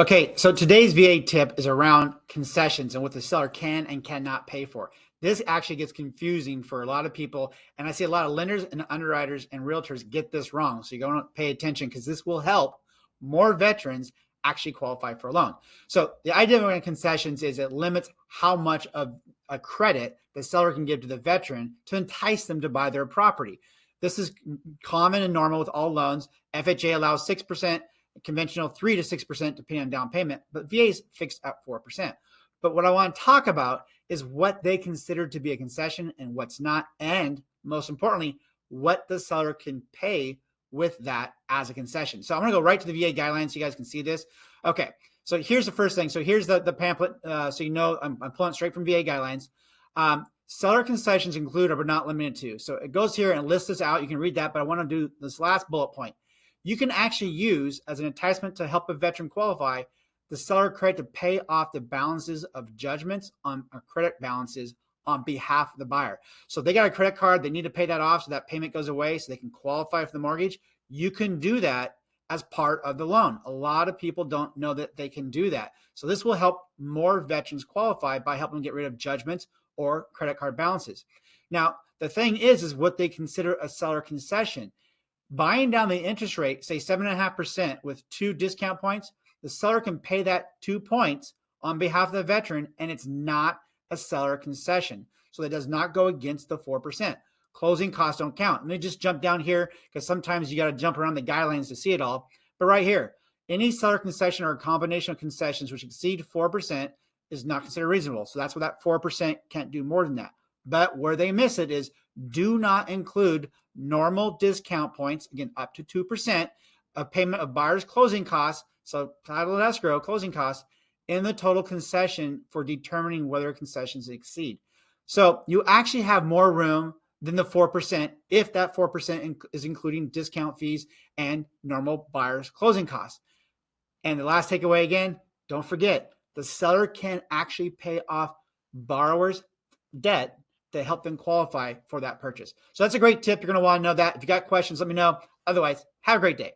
Okay, so today's VA tip is around concessions and what the seller can and cannot pay for. This actually gets confusing for a lot of people, and I see a lot of lenders and underwriters and realtors get this wrong. So you're going to pay attention because this will help more veterans actually qualify for a loan. So the idea of concessions is it limits how much of a credit the seller can give to the veteran to entice them to buy their property. This is common and normal with all loans. FHA allows 6%. Conventional 3 to 6% depending on down payment, but VA is fixed at 4%. But what I want to talk about is what they consider to be a concession and what's not, and most importantly, what the seller can pay with that as a concession. So I'm going to go right to the VA guidelines so you guys can see this. Okay, so here's the first thing. So here's the pamphlet, so you know I'm pulling it straight from VA guidelines. Seller concessions include but not limited to. So it goes here and lists this out. You can read that, but I want to do this last bullet point. You can actually use as an enticement to help a veteran qualify the seller credit to pay off the balances of judgments on credit balances on behalf of the buyer. So if they got a credit card, they need to pay that off so that payment goes away so they can qualify for the mortgage. You can do that as part of the loan. A lot of people don't know that they can do that. So this will help more veterans qualify by helping them get rid of judgments or credit card balances. Now, the thing is what they consider a seller concession. Buying down the interest rate, say 7.5% with 2 discount points, the seller can pay that 2 points on behalf of the veteran, and it's not a seller concession. So it does not go against the 4%. Closing costs don't count. Let me just jump down here because sometimes you got to jump around the guidelines to see it all. But right here, any seller concession or a combination of concessions which exceed 4% is not considered reasonable. So that's where that 4% can't do more than that. But where they miss it is do not include normal discount points, again, up to 2% of payment of buyer's closing costs, so title and escrow closing costs, in the total concession for determining whether concessions exceed. So you actually have more room than the 4% if that 4% is including discount fees and normal buyer's closing costs. And the last takeaway again, don't forget, the seller can actually pay off borrower's debt to help them qualify for that purchase. So that's a great tip. You're going to want to know that. If you got questions, let me know. Otherwise, have a great day.